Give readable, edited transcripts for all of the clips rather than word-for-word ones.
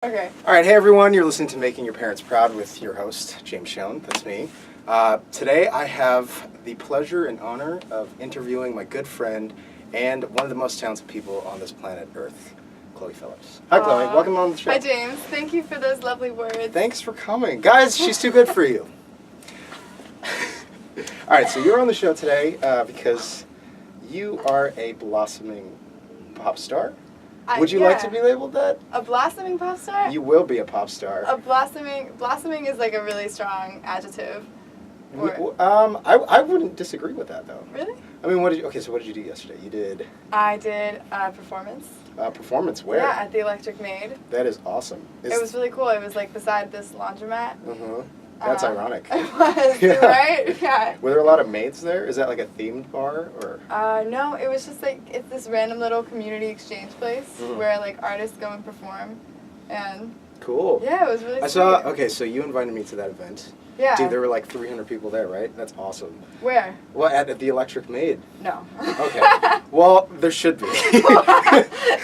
Okay. All right, hey everyone, you're listening to Making Your Parents Proud with your host, James Schoen, that's me. Today I have the pleasure and honor of interviewing my good friend and one of the most talented people on this planet Earth, Chloe Phillips. Hi Chloe, welcome on the show. Hi James, thank you for those lovely words. Thanks for coming. Guys, she's too good for you. All right, so you're on the show today because you are a blossoming pop star. Would you like to be labeled that? A blossoming pop star? You will be a pop star. A blossoming is like a really strong adjective. I wouldn't disagree with that though. Really? I mean, what did you do yesterday? You did... I did a performance. Performance where? Yeah, at the Electric Maid. That is awesome. It was really cool. It was like beside this laundromat. Mm-hmm. That's ironic. It was, yeah. Right? Yeah. Were there a lot of maids there? Is that like a themed bar or? No, it was just like, it's this random little community exchange place where like artists go and perform. And cool. Yeah, it was really sweet. Okay, so you invited me to that event. Yeah. Dude, there were like 300 people there, right? That's awesome. Where? Well, at the Electric Maid. No. Okay. Well, there should be.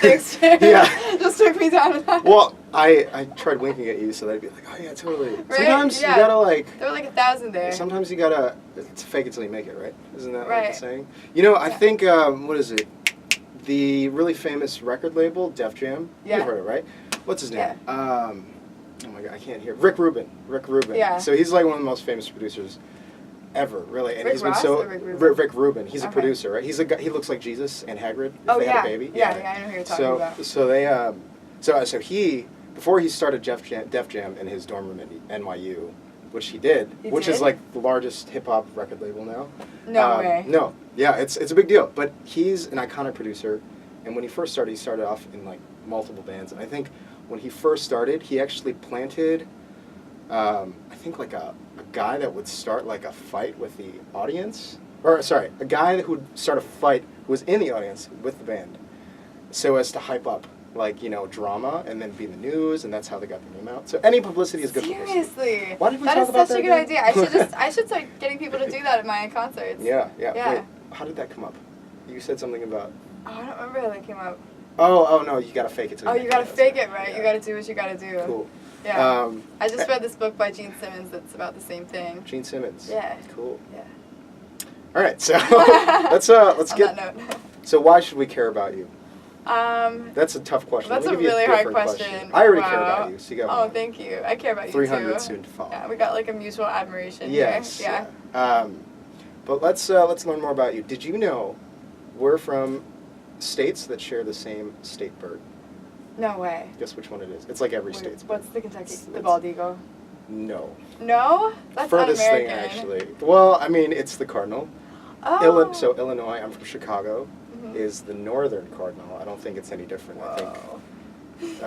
Thanks, James. Yeah. Just took me down to that. Well, I tried winking at you, so they'd be like, oh yeah, totally. Right? Sometimes Yeah. you gotta like... There were like 1,000 there. Sometimes you gotta fake it till you make it, right? Isn't that right. like the saying? You know, I think, what is it? The really famous record label, Def Jam. Yeah. You've heard it, right? What's his name? Yeah. Oh my god, I can't hear. Rick Rubin. Yeah. So he's like one of the most famous producers ever, really. And Rick he's been Ross so... or Rick Rubin? Rick Rubin. He's a Okay. producer, right? He's a guy, he looks like Jesus and Hagrid if Oh, they yeah. had a baby. Yeah, I know who you're talking about. So they, so he, before he started Def Jam in his dorm room at NYU, which he did, which is like the largest hip-hop record label now. No way. No. Yeah, it's a big deal. But he's an iconic producer, and when he first started, he started off in like multiple bands. And I think when he first started, he actually planted, I think like a guy that would start like a fight with the audience. Or, sorry, a guy who would start a fight who was in the audience with the band, so as to hype up, like, you know, drama, and then be in the news, and that's how they got their name out. So any publicity is good publicity. Seriously? Why did we talk about that? That is such a good again? idea. I should start getting people to do that at my concerts. Yeah. Yeah. Wait, how did that come up? You said something about... Oh, I don't remember how that came up. Oh no, you gotta fake it till you make you gotta it. fake it, right? Yeah. You gotta do what you gotta do. Cool. Yeah. I just read this book by Gene Simmons that's about the same thing. Gene Simmons. Yeah. Cool. Yeah. All right, so let's On get... that note. So why should we care about you? That's a tough question. That's Let a me give you really hard different question. I already Wow. care about you, so you got Oh, one. thank you. I care about you 300 too. soon to follow. Yeah, we got like a mutual admiration Yes. here. Yeah. But let's learn more about you. Did you know we're from states that share the same state bird? No way. Guess which one it is? It's like every Wait, state's bird. what's the Kentucky? The It's- bald eagle. No. No? That's Furthest thing, un-American. actually. Well, I mean, it's the cardinal. Oh. So Illinois, I'm from Chicago, Mhm. is the northern cardinal. I don't think it's any different. I Whoa. think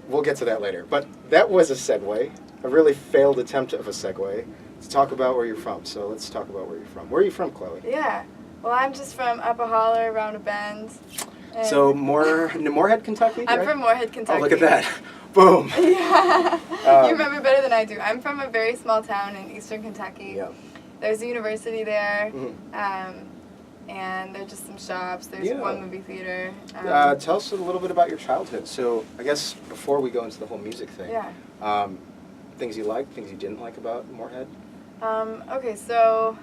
we'll get to that later. But that was a segue, a really failed attempt of a segue, to talk about where you're from. So let's talk about where you're from. Where are you from, Chloe? Yeah. Well, I'm just from up a holler, around a bend. and- So Moorhead, Kentucky? I'm right? from Moorhead, Kentucky. Oh, look at that. Boom. Yeah. Um, You remember better than I do. I'm from a very small town in eastern Kentucky. Yeah. There's a university there. Mhm. And there's just some shops. There's Yeah. one movie theater. Tell us a little bit about your childhood. So I guess before we go into the whole music thing, Yeah. Things you liked, things you didn't like about Moorhead? Okay, so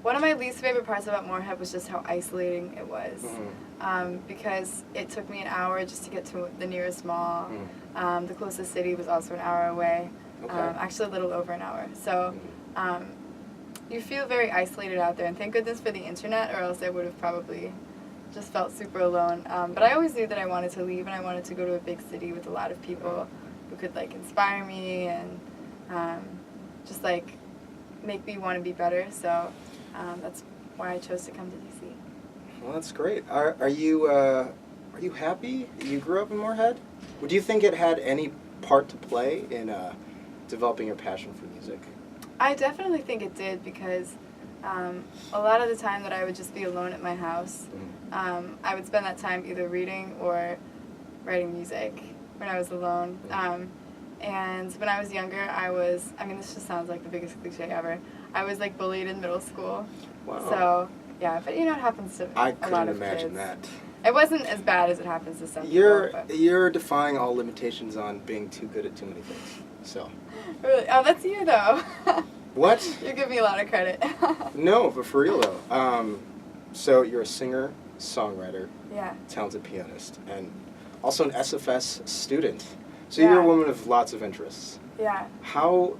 one of my least favorite parts about Moorhead was just how isolating it was. Mhm. Because it took me an hour just to get to the nearest mall. Mhm. The closest city was also an hour away. Okay. Actually, a little over an hour. So you feel very isolated out there. And thank goodness for the internet, or else I would have probably just felt super alone. But I always knew that I wanted to leave, and I wanted to go to a big city with a lot of people who could like inspire me and just like make me want to be better. So that's why I chose to come to DC. Well, that's great. Are you happy that you grew up in Moorhead? Would you think it had any part to play in developing your passion for music? I definitely think it did, because a lot of the time that I would just be alone at my house, I would spend that time either reading or writing music when I was alone. And when I was younger, this just sounds like the biggest cliche ever, I was like bullied in middle school. Wow. So, yeah, but you know, it happens to I a lot couldn't of imagine kids. that. It wasn't as bad as it happens to some people. You're defying all limitations on being too good at too many things. So. Really? Oh, that's you though. What? You give me a lot of credit. No, but for real though. So you're a singer, songwriter, Yeah. talented pianist, and also an SFS student. So Yeah. you're a woman of lots of interests. Yeah. How,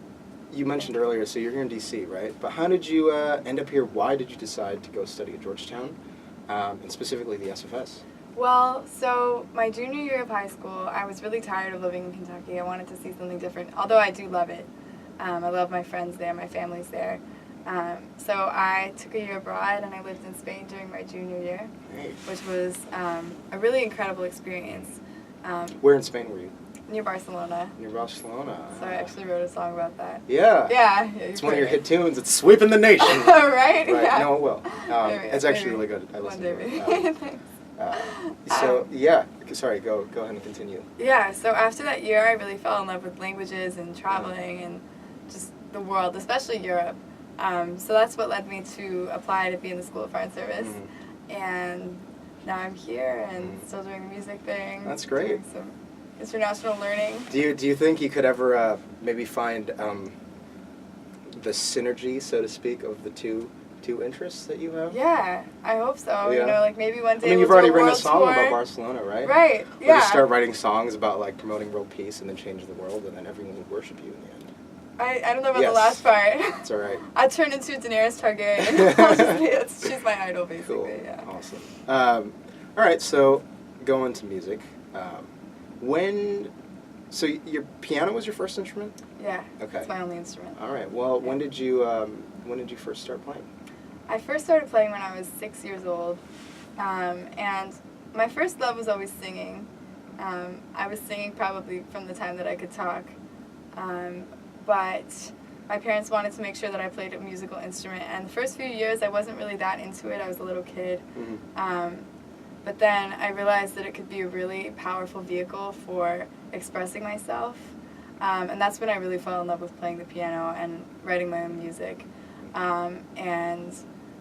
you mentioned earlier, so you're here in DC, right? But how did you end up here? Why did you decide to go study at Georgetown, and specifically the SFS? Well, so my junior year of high school, I was really tired of living in Kentucky. I wanted to see something different, although I do love it. I love my friends there, my family's there. So I took a year abroad and I lived in Spain during my junior year, which was a really incredible experience. Where in Spain were you? Near Barcelona. Near Barcelona. So I actually wrote a song about that. Yeah. Yeah. It's one of your hit tunes. It's sweeping the nation. Right? Right. Yeah. No, it will. It's actually really good. I listened to it. So yeah. Sorry. Go ahead and continue. Yeah. So after that year, I really fell in love with languages and traveling and just the world, especially Europe. So that's what led me to apply to be in the School of Foreign Service. And now I'm here and still doing the music thing. That's great. Doing some international learning. Do you think you could ever maybe find the synergy, so to speak, of the two interests that you have? Yeah, I hope so. Yeah. You know, like maybe one day. I mean, you've we'll already do a written a world song tour. about Barcelona, right? Right. Or Yeah. just start writing songs about like promoting world peace and then change the world, and then everyone would worship you in the end. I don't know about Yes. the last part. It's all right. I turned into Daenerys Targaryen. I'll just be, she's my idol, basically. Cool. Yeah. Awesome. All right. So going to music. So your piano was your first instrument? Yeah. Okay. It's my only instrument. All right. Well, when did you first start playing? I first started playing when I was 6 years old, and my first love was always singing. I was singing probably from the time that I could talk, but my parents wanted to make sure that I played a musical instrument, and the first few years I wasn't really that into it. I was a little kid, but then I realized that it could be a really powerful vehicle for expressing myself, and that's when I really fell in love with playing the piano and writing my own music. And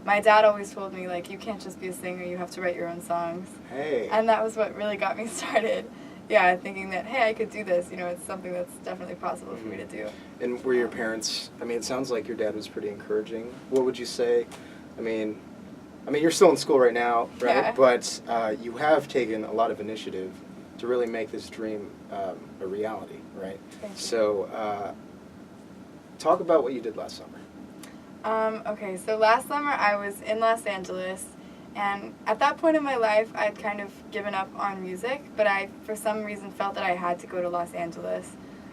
my dad always told me, like, you can't just be a singer, you have to write your own songs. Hey. And that was what really got me started. Yeah, thinking that, hey, I could do this. You know, it's something that's definitely possible for me to do. And were your parents, I mean, it sounds like your dad was pretty encouraging. What would you say? I mean, you're still in school right now, right? Yeah. But you have taken a lot of initiative to really make this dream a reality, right? Thank you. So talk about what you did last summer. Okay, so last summer I was in Los Angeles, and at that point in my life I'd kind of given up on music, but I, for some reason, felt that I had to go to Los Angeles.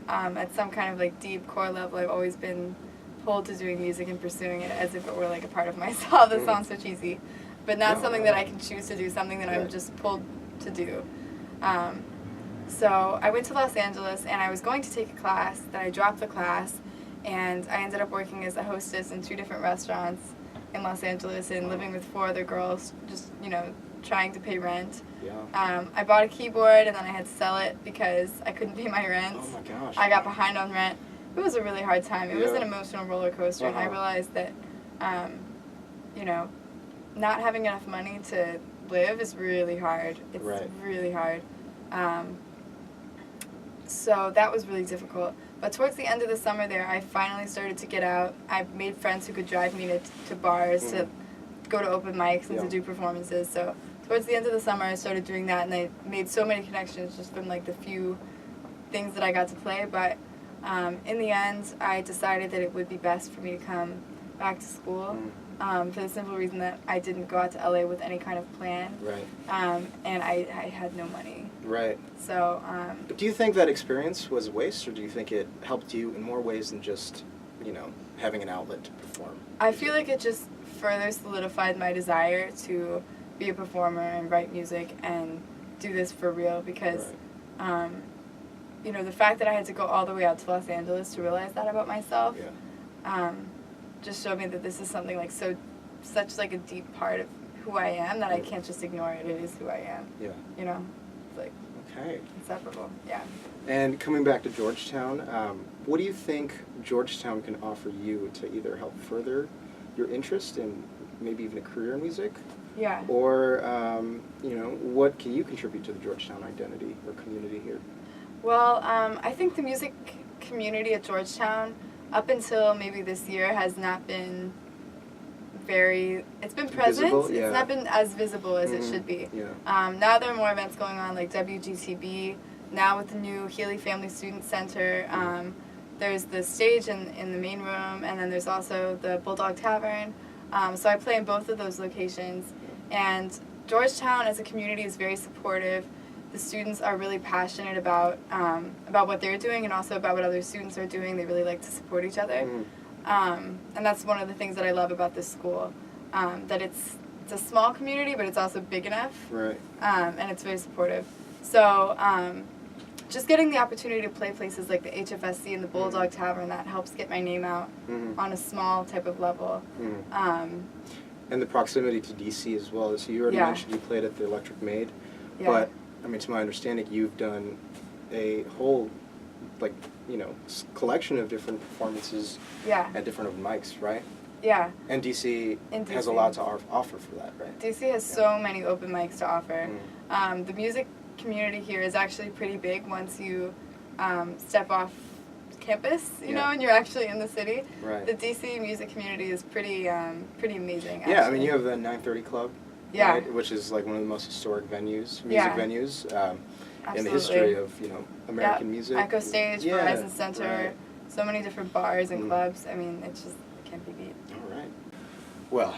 At some kind of like deep core level, I've always been pulled to doing music and pursuing it as if it were like a part of myself. That sounds so cheesy, but not something that I can choose to do, something that I'm just pulled to do. So I went to Los Angeles, and I was going to take a class, then I dropped the class, and I ended up working as a hostess in 2 different restaurants in Los Angeles and living with 4 other girls, just, you know, trying to pay rent. Yeah. I bought a keyboard, and then I had to sell it because I couldn't pay my rent. Oh my gosh. I got behind on rent. It was a really hard time. It was Yeah. an emotional roller coaster, and I realized that, you know, not having enough money to live is really hard. It's really hard. So that was really difficult. But towards the end of the summer there, I finally started to get out. I made friends who could drive me to bars, to go to open mics, and to do performances. So towards the end of the summer, I started doing that, and I made so many connections just from like the few things that I got to play. But in the end, I decided that it would be best for me to come back to school, for the simple reason that I didn't go out to LA with any kind of plan. Right. And I had no money. Right. So. But do you think that experience was a waste, or do you think it helped you in more ways than just, you know, having an outlet to perform? I feel like it just further solidified my desire to be a performer and write music and do this for real, because, you know, the fact that I had to go all the way out to Los Angeles to realize that about myself, just showed me that this is something like such like a deep part of who I am that I can't just ignore it. It is who I am. Yeah. You know, it's like inseparable. Yeah. And coming back to Georgetown, what do you think Georgetown can offer you to either help further your interest in maybe even a career in music, Yeah. Or, you know, what can you contribute to the Georgetown identity or community here? Well, I think the music community at Georgetown, up until maybe this year, has not been it's been present, Visible? Yeah. It's not been as visible as it Mhm. should be. Yeah. Now there are more events going on, like WGTB, now with the new Healy Family Student Center, there's the stage in the main room, and then there's also the Bulldog Tavern, so I play in both of those locations, and Georgetown as a community is very supportive. The students are really passionate about what they're doing and also about what other students are doing. They really like to support each other. And that's one of the things that I love about this school, that it's a small community, but it's also big enough. Right. And it's very supportive. So just getting the opportunity to play places like the HFSC and the Bulldog Tavern, that helps get my name out on a small type of level. And the proximity to DC as well. So you already mentioned you played at the Electric Maid, but I mean, to my understanding, you've done a whole, like, you know, collection of different performances at different open mics, right? Yeah. And DC has a lot to offer for that, right? DC has so many open mics to offer. The music community here is actually pretty big once you step off campus, you know, and you're actually in the city. Right. The DC music community is pretty amazing, actually. Yeah, I mean, you have the 930 Club, right, which is like one of the most historic venues, music venues in the history of, you know, American music. Echo Stage, Verizon Center, so many different bars and clubs. I mean, it can't be beat. All right. Well,